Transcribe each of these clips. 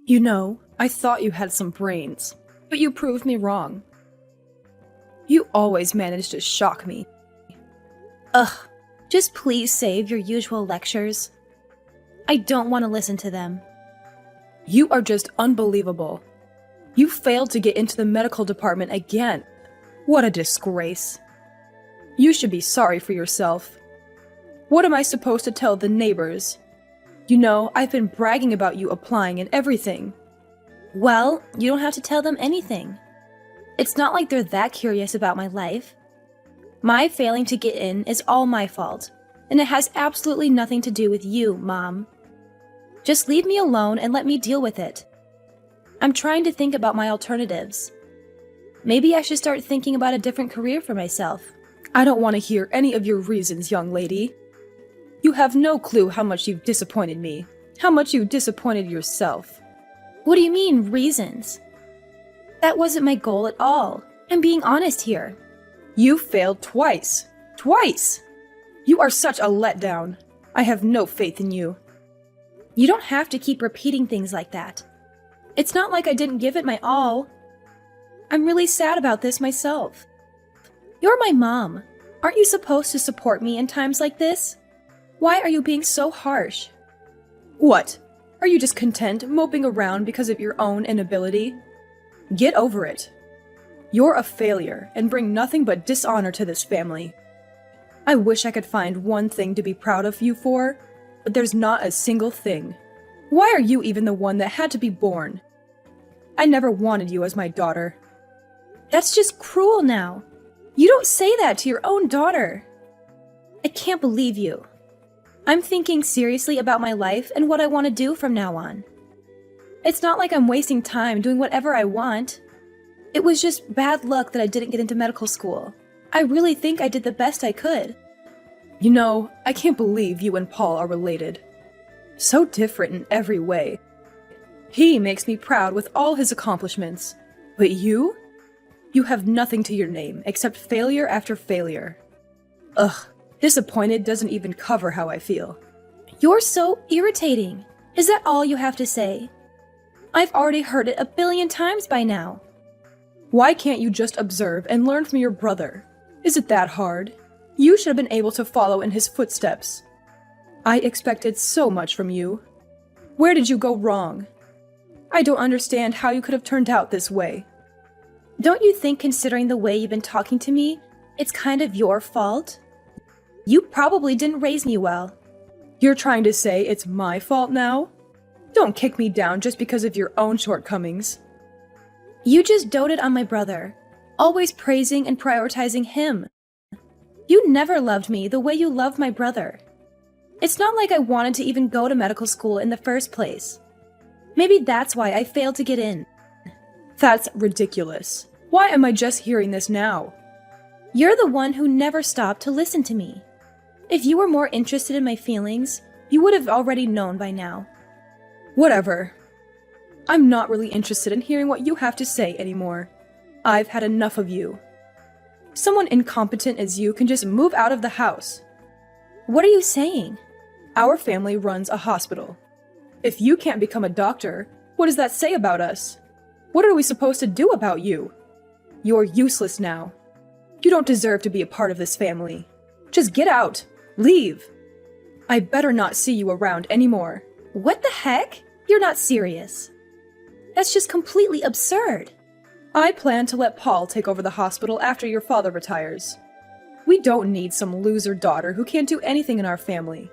You know, I thought you had some brains, but you proved me wrong. You always manage to shock me. Ugh, just please save your usual lectures. I don't want to listen to them. You are just unbelievable. You failed to get into the medical department again. What a disgrace. You should be sorry for yourself. What am I supposed to tell the neighbors? You know, I've been bragging about you applying and everything. Well, you don't have to tell them anything. It's not like they're that curious about my life. My failing to get in is all my fault, and it has absolutely nothing to do with you, Mom. Just leave me alone and let me deal with it. I'm trying to think about my alternatives. Maybe I should start thinking about a different career for myself. I don't want to hear any of your reasons, young lady. You have no clue how much you've disappointed me, how much you disappointed yourself. What do you mean, reasons? That wasn't my goal at all. I'm being honest here. You failed twice. Twice! You are such a letdown. I have no faith in you. You don't have to keep repeating things like that. It's not like I didn't give it my all. I'm really sad about this myself. You're my mom. Aren't you supposed to support me in times like this? Why are you being so harsh? What? Are you just content moping around because of your own inability? Get over it. You're a failure and bring nothing but dishonor to this family. I wish I could find one thing to be proud of you for, but there's not a single thing. Why are you even the one that had to be born? I never wanted you as my daughter. That's just cruel now. You don't say that to your own daughter. I can't believe you. I'm thinking seriously about my life and what I want to do from now on. It's not like I'm wasting time doing whatever I want. It was just bad luck that I didn't get into medical school. I really think I did the best I could. You know, I can't believe you and Paul are related. So different in every way. He makes me proud with all his accomplishments. But you? You have nothing to your name except failure after failure. Ugh, disappointed doesn't even cover how I feel. You're so irritating. Is that all you have to say? I've already heard it 1,000,000,000 times by now. Why can't you just observe and learn from your brother? Is it that hard? You should have been able to follow in his footsteps. I expected so much from you. Where did you go wrong? I don't understand how you could have turned out this way. Don't you think, considering the way you've been talking to me, it's kind of your fault? You probably didn't raise me well. You're trying to say it's my fault now? Don't kick me down just because of your own shortcomings. You just doted on my brother, always praising and prioritizing him. You never loved me the way you loved my brother. It's not like I wanted to even go to medical school in the first place. Maybe that's why I failed to get in. That's ridiculous. Why am I just hearing this now? You're the one who never stopped to listen to me. If you were more interested in my feelings, you would have already known by now. Whatever. I'm not really interested in hearing what you have to say anymore. I've had enough of you. Someone incompetent as you can just move out of the house. What are you saying? Our family runs a hospital. If you can't become a doctor, what does that say about us? What are we supposed to do about you? You're useless now. You don't deserve to be a part of this family. Just get out. Leave. I better not see you around anymore. What the heck? You're not serious. That's just completely absurd. I plan to let Paul take over the hospital after your father retires. We don't need some loser daughter who can't do anything in our family.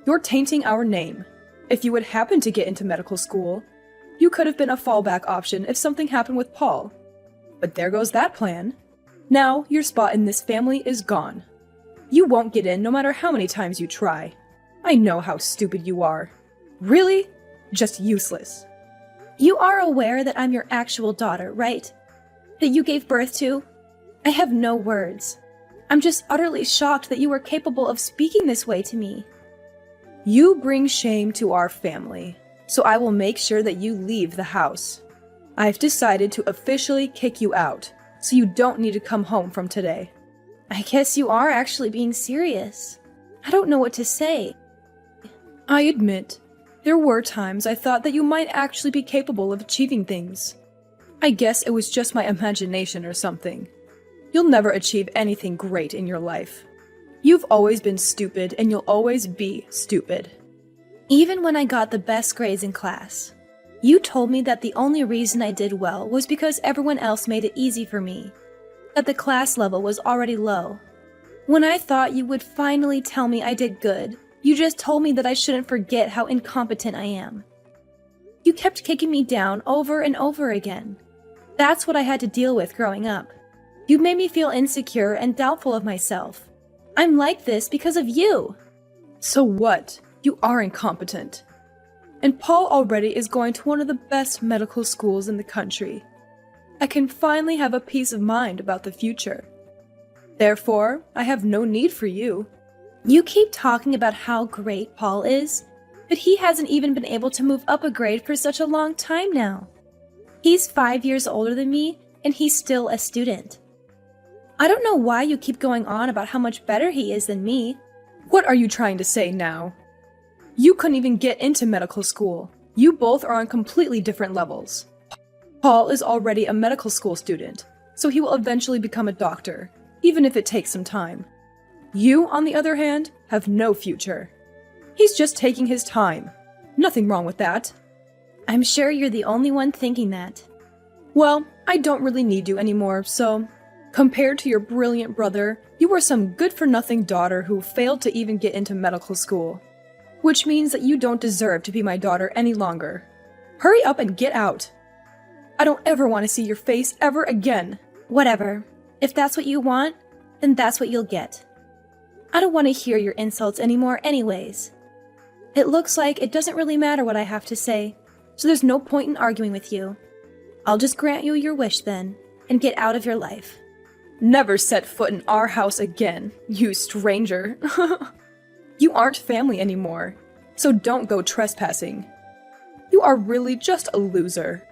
You're tainting our name. If you would happen to get into medical school, you could have been a fallback option if something happened with Paul. But there goes that plan. Now your spot in this family is gone. You won't get in no matter how many times you try. I know how stupid you are. Really? Just useless. You are aware that I'm your actual daughter, right? That you gave birth to? I have no words. I'm just utterly shocked that you were capable of speaking this way to me. You bring shame to our family, so I will make sure that you leave the house. I've decided to officially kick you out, so you don't need to come home from today. I guess you are actually being serious. I don't know what to say. I admit, There were times I thought that you might actually be capable of achieving things. I guess it was just my imagination or something. You'll never achieve anything great in your life. You've always been stupid and you'll always be stupid. Even when I got the best grades in class, you told me that the only reason I did well was because everyone else made it easy for me, that the class level was already low. When I thought you would finally tell me I did good, you just told me that I shouldn't forget how incompetent I am. You kept kicking me down over and over again. That's what I had to deal with growing up. You made me feel insecure and doubtful of myself. I'm like this because of you. So what? You are incompetent. And Paul already is going to one of the best medical schools in the country. I can finally have a peace of mind about the future. Therefore, I have no need for you. You keep talking about how great Paul is, but he hasn't even been able to move up a grade for such a long time now. He's 5 years older than me, and he's still a student. I don't know why you keep going on about how much better he is than me. What are you trying to say now? You couldn't even get into medical school. You both are on completely different levels. Paul is already a medical school student, so he will eventually become a doctor, even if it takes some time. You, on the other hand, have no future. He's just taking his time. Nothing wrong with that. I'm sure you're the only one thinking that. Well, I don't really need you anymore, so compared to your brilliant brother, you are some good-for-nothing daughter who failed to even get into medical school. Which means that you don't deserve to be my daughter any longer. Hurry up and get out. I don't ever want to see your face ever again. Whatever. If that's what you want, then that's what you'll get. I don't want to hear your insults anymore anyways. It looks like it doesn't really matter what I have to say, so there's no point in arguing with you. I'll just grant you your wish then, and get out of your life. Never set foot in our house again, you stranger. You aren't family anymore, so don't go trespassing. You are really just a loser.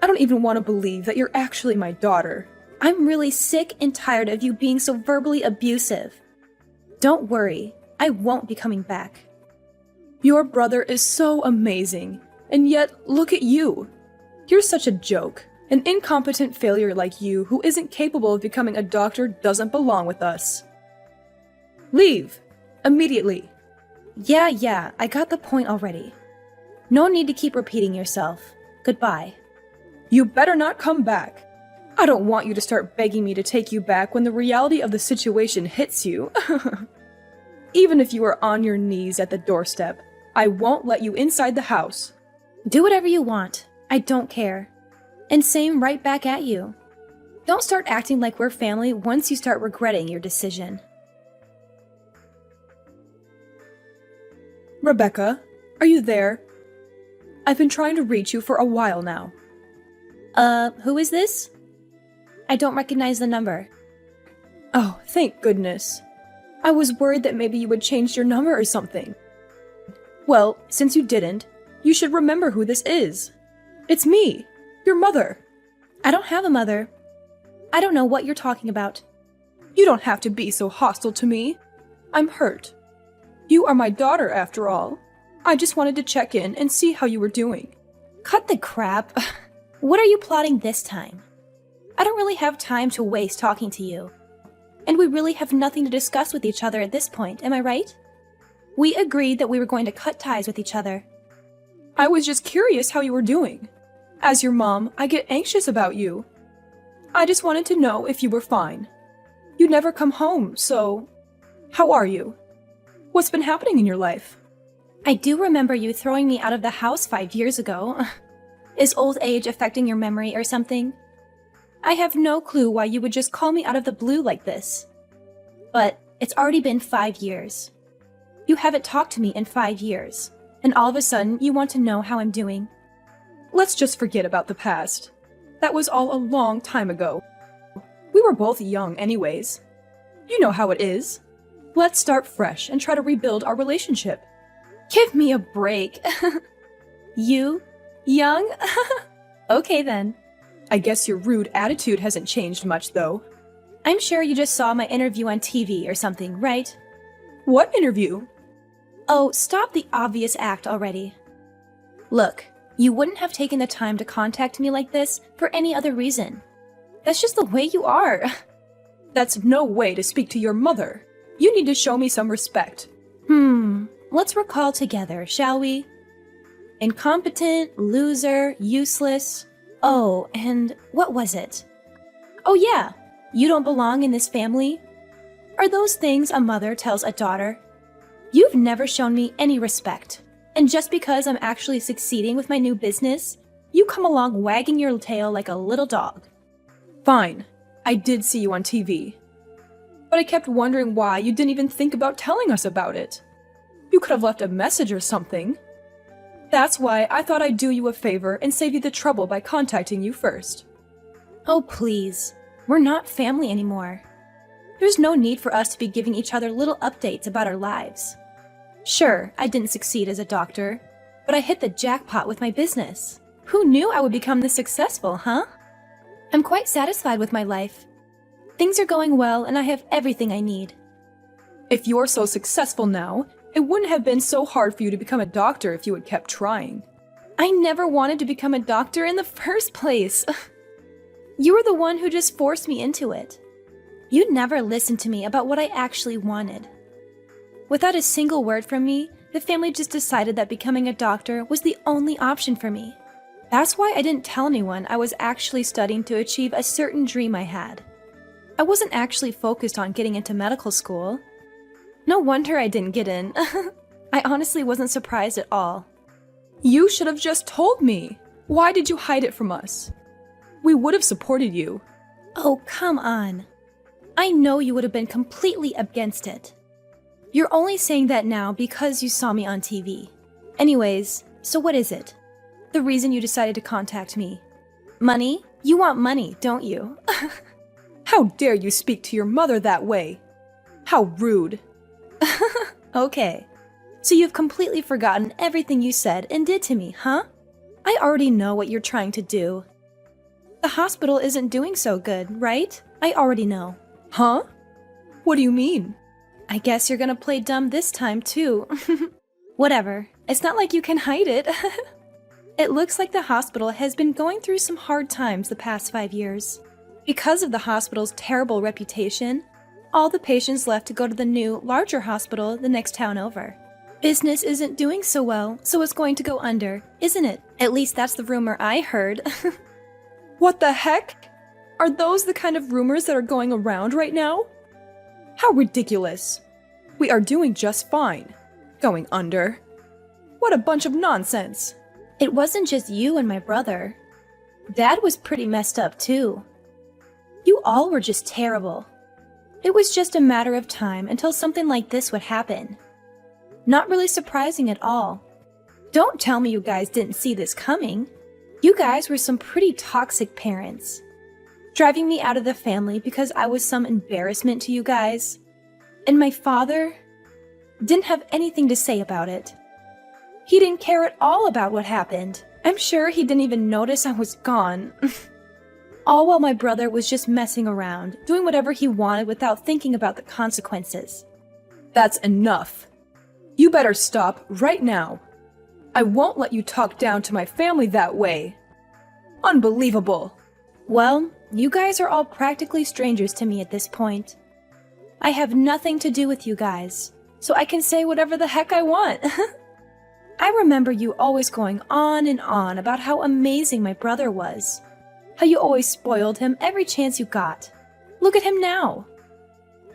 I don't even want to believe that you're actually my daughter. I'm really sick and tired of you being so verbally abusive. Don't worry, I won't be coming back. Your brother is so amazing, and yet look at you. You're such a joke. An incompetent failure like you who isn't capable of becoming a doctor doesn't belong with us. Leave! Immediately! Yeah, I got the point already. No need to keep repeating yourself. Goodbye. You better not come back. I don't want you to start begging me to take you back when the reality of the situation hits you. Even if you are on your knees at the doorstep, I won't let you inside the house. Do whatever you want. I don't care. And same right back at you. Don't start acting like we're family once you start regretting your decision. Rebecca, are you there? I've been trying to reach you for a while now. Who is this? I don't recognize the number. Oh, thank goodness. I was worried that maybe you would change your number or something. Well, since you didn't, you should remember who this is. It's me, your mother. I don't have a mother. I don't know what you're talking about. You don't have to be so hostile to me. I'm hurt. You are my daughter, after all. I just wanted to check in and see how you were doing. Cut the crap. What are you plotting this time? I don't really have time to waste talking to you. And we really have nothing to discuss with each other at this point, am I right? We agreed that we were going to cut ties with each other. I was just curious how you were doing. As your mom, I get anxious about you. I just wanted to know if you were fine. You never come home, so how are you? What's been happening in your life? I do remember you throwing me out of the house 5 years ago. Is old age affecting your memory or something? I have no clue why you would just call me out of the blue like this. But it's already been 5 years. You haven't talked to me in 5 years, and all of a sudden you want to know how I'm doing. Let's just forget about the past. That was all a long time ago. We were both young anyways. You know how it is. Let's start fresh and try to rebuild our relationship. Give me a break. You? Young? Okay then. I guess your rude attitude hasn't changed much, though. I'm sure you just saw my interview on TV or something, right? What interview? Oh, stop the obvious act already. Look, you wouldn't have taken the time to contact me like this for any other reason. That's just the way you are. That's no way to speak to your mother. You need to show me some respect. Let's recall together, shall we? Incompetent, loser, useless. Oh, and what was it? Oh yeah, you don't belong in this family? Are those things a mother tells a daughter? You've never shown me any respect. And just because I'm actually succeeding with my new business, you come along wagging your tail like a little dog. Fine, I did see you on TV. But I kept wondering why you didn't even think about telling us about it. You could have left a message or something. That's why I thought I'd do you a favor and save you the trouble by contacting you first. Oh please, we're not family anymore. There's no need for us to be giving each other little updates about our lives. Sure, I didn't succeed as a doctor, but I hit the jackpot with my business. Who knew I would become this successful, huh? I'm quite satisfied with my life. Things are going well and I have everything I need. If you're so successful now, it wouldn't have been so hard for you to become a doctor if you had kept trying. I never wanted to become a doctor in the first place. You were the one who just forced me into it. You never listened to me about what I actually wanted. Without a single word from me, the family just decided that becoming a doctor was the only option for me. That's why I didn't tell anyone I was actually studying to achieve a certain dream I had. I wasn't actually focused on getting into medical school. No wonder I didn't get in. I honestly wasn't surprised at all. You should have just told me. Why did you hide it from us? We would have supported you. Oh, come on. I know you would have been completely against it. You're only saying that now because you saw me on TV. Anyways, so what is it? The reason you decided to contact me? Money? You want money, don't you? How dare you speak to your mother that way? How rude. Okay, so you've completely forgotten everything you said and did to me, huh? I already know what you're trying to do. The hospital isn't doing so good, right? I already know. Huh? What do you mean? I guess you're gonna play dumb this time, too. Whatever. It's not like you can hide it. It looks like the hospital has been going through some hard times the past 5 years. Because of the hospital's terrible reputation, all the patients left to go to the new, larger hospital the next town over. Business isn't doing so well, so it's going to go under, isn't it? At least that's the rumor I heard. What the heck? Are those the kind of rumors that are going around right now? How ridiculous. We are doing just fine. Going under. What a bunch of nonsense. It wasn't just you and my brother. Dad was pretty messed up too. You all were just terrible. It was just a matter of time until something like this would happen. Not really surprising at all. Don't tell me you guys didn't see this coming. You guys were some pretty toxic parents. Driving me out of the family because I was some embarrassment to you guys. And my father didn't have anything to say about it. He didn't care at all about what happened. I'm sure he didn't even notice I was gone. All while my brother was just messing around, doing whatever he wanted without thinking about the consequences. That's enough. You better stop right now. I won't let you talk down to my family that way. Unbelievable. Well, you guys are all practically strangers to me at this point. I have nothing to do with you guys, so I can say whatever the heck I want. I remember you always going on and on about how amazing my brother was. How you always spoiled him every chance you got. Look at him now.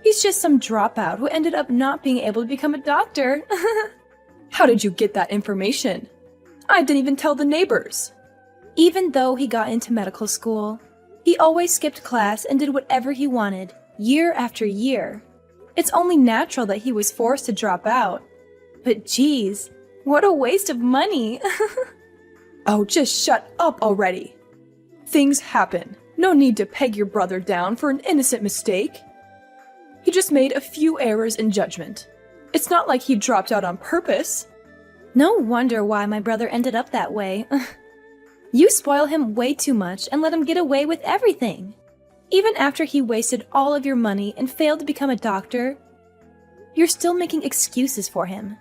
He's just some dropout who ended up not being able to become a doctor. How did you get that information? I didn't even tell the neighbors. Even though he got into medical school, he always skipped class and did whatever he wanted, year after year. It's only natural that he was forced to drop out. But geez, what a waste of money. Oh, just shut up already. Things happen. No need to peg your brother down for an innocent mistake. He just made a few errors in judgment. It's not like he dropped out on purpose. No wonder why my brother ended up that way. You spoil him way too much and let him get away with everything. Even after he wasted all of your money and failed to become a doctor, you're still making excuses for him.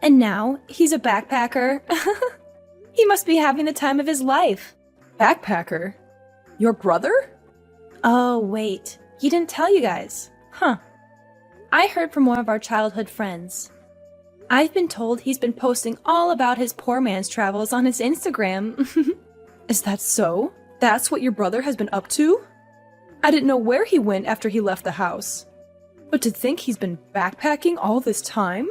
And now, he's a backpacker. He must be having the time of his life. Backpacker? Your brother? Oh, wait. He didn't tell you guys. Huh. I heard from one of our childhood friends. I've been told he's been posting all about his poor man's travels on his Instagram. Is that so? That's what your brother has been up to? I didn't know where he went after he left the house. But to think he's been backpacking all this time?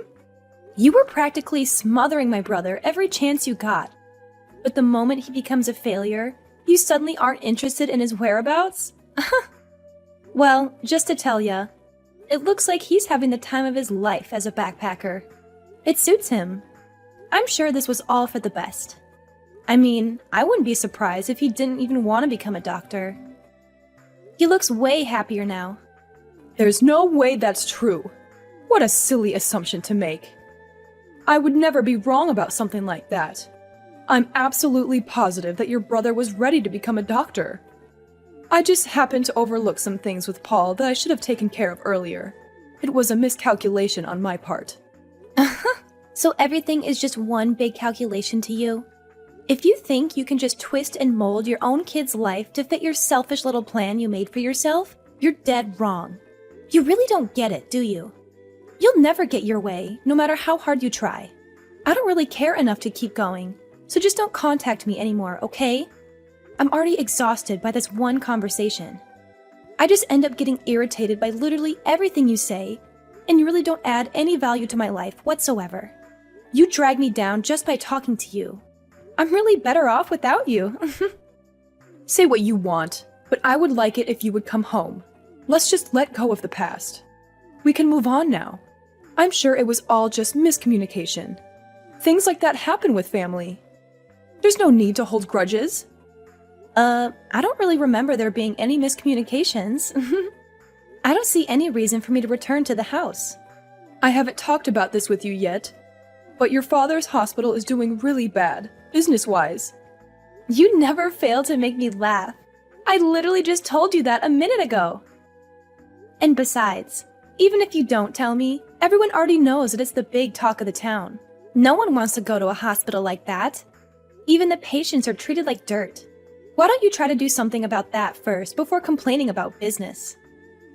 You were practically smothering my brother every chance you got. But the moment he becomes a failure, you suddenly aren't interested in his whereabouts? Well, just to tell ya, it looks like he's having the time of his life as a backpacker. It suits him. I'm sure this was all for the best. I mean, I wouldn't be surprised if he didn't even want to become a doctor. He looks way happier now. There's no way that's true. What a silly assumption to make. I would never be wrong about something like that. I'm absolutely positive that your brother was ready to become a doctor. I just happened to overlook some things with Paul that I should have taken care of earlier. It was a miscalculation on my part. So everything is just one big calculation to you? If you think you can just twist and mold your own kid's life to fit your selfish little plan you made for yourself, you're dead wrong. You really don't get it, do you? You'll never get your way, no matter how hard you try. I don't really care enough to keep going, so just don't contact me anymore, okay? I'm already exhausted by this one conversation. I just end up getting irritated by literally everything you say, and you really don't add any value to my life whatsoever. You drag me down just by talking to you. I'm really better off without you. Say what you want, but I would like it if you would come home. Let's just let go of the past. We can move on now. I'm sure it was all just miscommunication. Things like that happen with family. There's no need to hold grudges. I don't really remember there being any miscommunications. I don't see any reason for me to return to the house. I haven't talked about this with you yet, but your father's hospital is doing really bad, business-wise. You never fail to make me laugh. I literally just told you that a minute ago. And besides, even if you don't tell me, everyone already knows that it's the big talk of the town. No one wants to go to a hospital like that. Even the patients are treated like dirt. Why don't you try to do something about that first before complaining about business?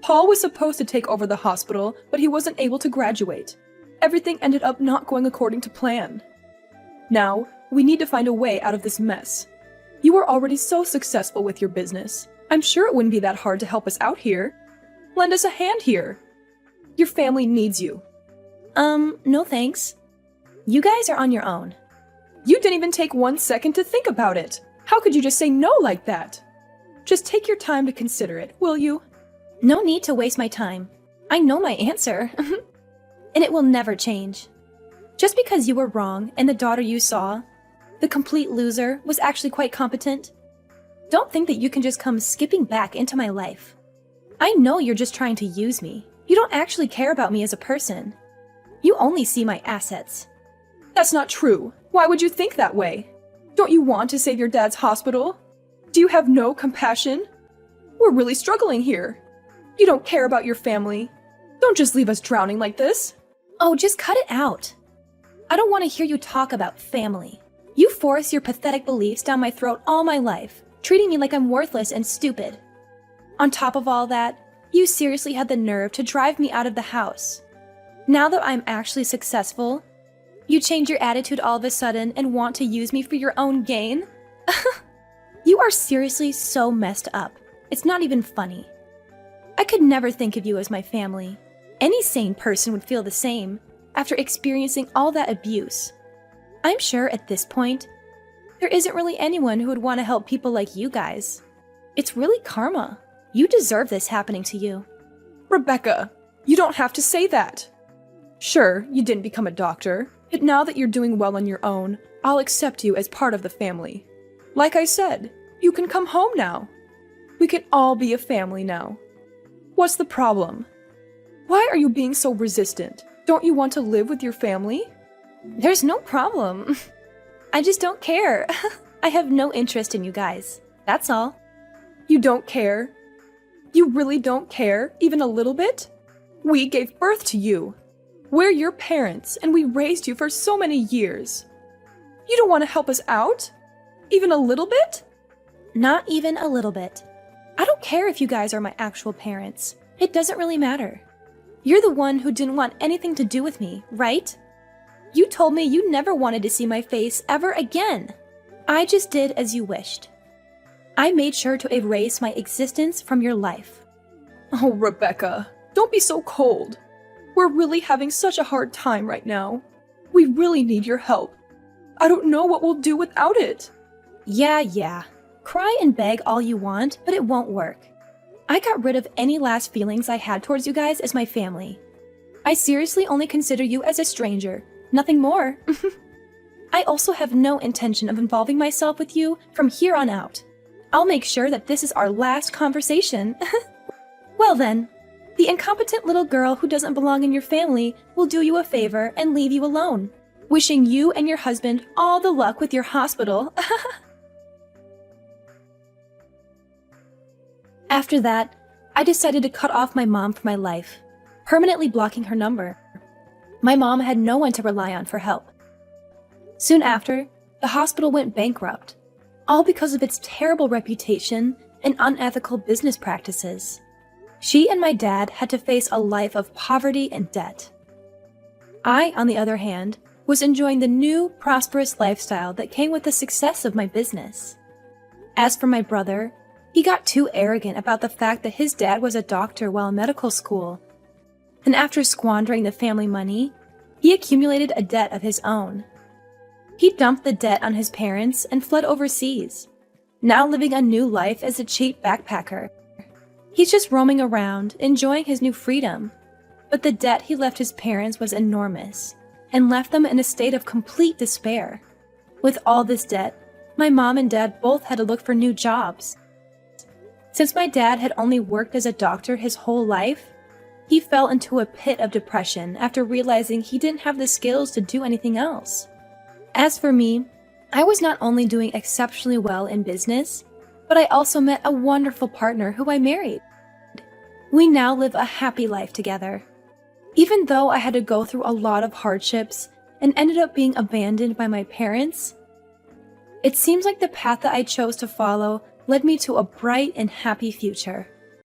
Paul was supposed to take over the hospital, but he wasn't able to graduate. Everything ended up not going according to plan. Now, we need to find a way out of this mess. You were already so successful with your business. I'm sure it wouldn't be that hard to help us out here. Lend us a hand here. Your family needs you. No thanks. You guys are on your own. You didn't even take 1 second to think about it. How could you just say no like that? Just take your time to consider it, will you? No need to waste my time. I know my answer. And it will never change. Just because you were wrong and the daughter you saw, the complete loser, was actually quite competent, don't think that you can just come skipping back into my life. I know you're just trying to use me. You don't actually care about me as a person. You only see my assets. That's not true. Why would you think that way? Don't you want to save your dad's hospital? Do you have no compassion? We're really struggling here. You don't care about your family. Don't just leave us drowning like this. Oh, just cut it out. I don't want to hear you talk about family. You force your pathetic beliefs down my throat all my life, treating me like I'm worthless and stupid. On top of all that, you seriously had the nerve to drive me out of the house. Now that I'm actually successful, you change your attitude all of a sudden and want to use me for your own gain? You are seriously so messed up. It's not even funny. I could never think of you as my family. Any sane person would feel the same after experiencing all that abuse. I'm sure at this point, there isn't really anyone who would want to help people like you guys. It's really karma. You deserve this happening to you. Rebecca, you don't have to say that. Sure, you didn't become a doctor, but now that you're doing well on your own, I'll accept you as part of the family. Like I said, you can come home now. We can all be a family now. What's the problem? Why are you being so resistant? Don't you want to live with your family? There's no problem. I just don't care. I have no interest in you guys. That's all. You don't care? You really don't care, even a little bit? We gave birth to you. We're your parents, and we raised you for so many years. You don't want to help us out? Even a little bit? Not even a little bit. I don't care if you guys are my actual parents. It doesn't really matter. You're the one who didn't want anything to do with me, right? You told me you never wanted to see my face ever again. I just did as you wished. I made sure to erase my existence from your life. Oh, Rebecca, don't be so cold. We're really having such a hard time right now. We really need your help. I don't know what we'll do without it. Yeah. Cry and beg all you want, but it won't work. I got rid of any last feelings I had towards you guys as my family. I seriously only consider you as a stranger, nothing more. I also have no intention of involving myself with you from here on out. I'll make sure that this is our last conversation. Well then, the incompetent little girl who doesn't belong in your family will do you a favor and leave you alone, wishing you and your husband all the luck with your hospital. After that, I decided to cut off my mom from my life, permanently blocking her number. My mom had no one to rely on for help. Soon after, the hospital went bankrupt, all because of its terrible reputation and unethical business practices. She and my dad had to face a life of poverty and debt. I, on the other hand, was enjoying the new, prosperous lifestyle that came with the success of my business. As for my brother, he got too arrogant about the fact that his dad was a doctor while in medical school, and after squandering the family money, he accumulated a debt of his own. He dumped the debt on his parents and fled overseas, now living a new life as a cheap backpacker. He's just roaming around, enjoying his new freedom, but the debt he left his parents was enormous, and left them in a state of complete despair. With all this debt, my mom and dad both had to look for new jobs. Since my dad had only worked as a doctor his whole life, he fell into a pit of depression after realizing he didn't have the skills to do anything else. As for me, I was not only doing exceptionally well in business, but I also met a wonderful partner who I married. We now live a happy life together. Even though I had to go through a lot of hardships and ended up being abandoned by my parents, it seems like the path that I chose to follow led me to a bright and happy future.